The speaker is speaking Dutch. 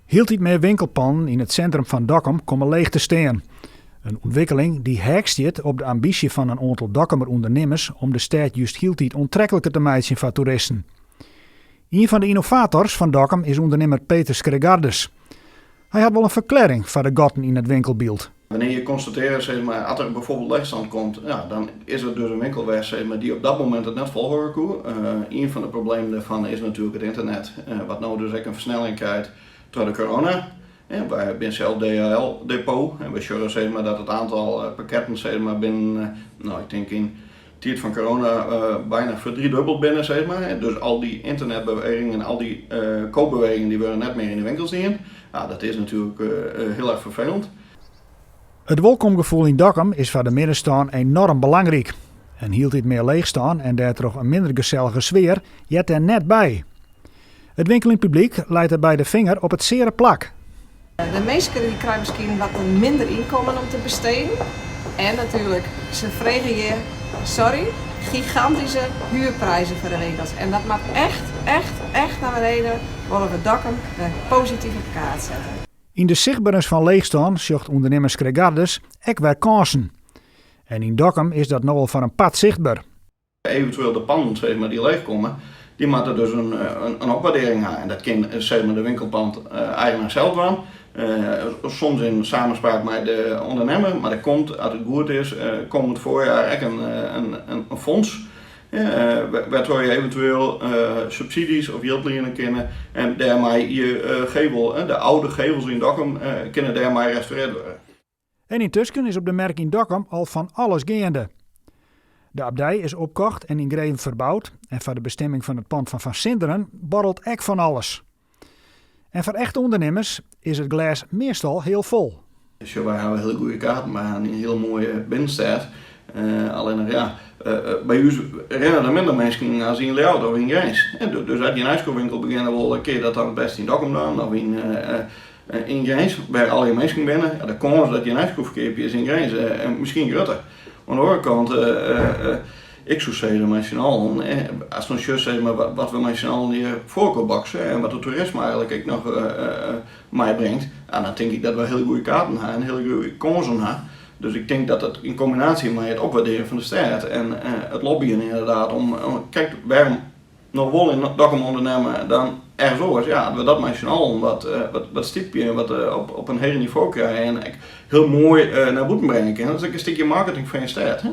Hield meer winkelpanden in het centrum van Dokkum komen leeg te staan. Een ontwikkeling die haakt zit op de ambitie van een aantal Dokkumer ondernemers om de stad juist hieltijd onttrekkelijker te maken voor toeristen. Een van de innovators van Dokkum is ondernemer Peter Skregardes. Hij had wel een verklaring voor de gaten in het winkelbeeld. Wanneer je constateert, zeg maar, als er bijvoorbeeld leegstand komt, ja, dan is er dus een winkelweg, zeg maar, die op dat moment het net volhouden kan. Een van de problemen daarvan is natuurlijk het internet, wat nou dus ook een versnelling krijgt door de corona. Wij zijn zelf DHL-depot en we zorgen, zeg maar, dat het aantal pakketten, zeg maar, binnen, ik denk in de tijd van corona bijna verdriedubbeld binnen, zeg maar. Dus al die internetbewegingen en al die koopbewegingen die worden net meer in de winkels zien. Ja, dat is natuurlijk heel erg vervelend. Het welkomgevoel in Dokkum is voor de middenstand enorm belangrijk. En hield dit meer leegstaan en daardoor een minder gezellige sfeer jet er net bij. Het winkelingpubliek leidt er bij de vinger op het zere plak. De meesten die krijgen misschien wat minder inkomen om te besteden. En natuurlijk, ze vregen je, gigantische huurprijzen voor de winkels. En dat maakt echt naar beneden, willen we Dokkum de positieve kaart zetten. In de zichtbaarheid van leegstaan zocht ondernemer Skregardes ook weer kansen. En in Dokkum is dat nogal van een pad zichtbaar. Eventueel de panden, zeg maar, die leegkomen, die moeten dus een opwaardering hebben. En dat kan, zeg maar, de winkelpand eigenaar zelf doen. Soms in samenspraak met de ondernemer, maar dat komt, als het goed is, komend voorjaar ook een fonds. Waardoor je eventueel subsidies of hulplijnen kennen en daarmee je gevel, de oude gevels in Dokkum, kunnen daarmee restaureerd worden. En intussen is op de merk in Dokkum al van alles gaande. De abdij is opkocht en in Greven verbouwd en voor de bestemming van het pand van Sinderen borrelt ek van alles. En voor echte ondernemers is het glas meestal heel vol. Dus wij hebben heel goede kaarten, maar een heel mooie binnenstad. Alleen bij ons rennen er minder mensen als in Leeuwarden of in Grijns. Dus als je een ijskoolwinkel beginnen wil, kun je dat dan het best in Dokkum doen of in Grijns, waar al je mensen binnen. Ja, de kans dat je een ijskoolverkeer is in Grijns en misschien groter. Aan de andere kant, ik zou zeggen met z'n allen, als we een zeg maar wat we met z'n allen hier voorkoopboksen en wat het toerisme eigenlijk nog meebrengt, dan denk ik dat we heel goede kaarten hebben en heel goede kansen hebben. Dus ik denk dat het in combinatie met het opwaarderen van de stad en het lobbyen inderdaad kijk, waarom nog wel in Dokkum ondernemen dan ergens anders, ja, dat we dat met z'n allen wat stipje wat op een heel niveau krijgen en heel mooi naar boeten brengen. Dat is ook een stukje marketing van je stad. Hè?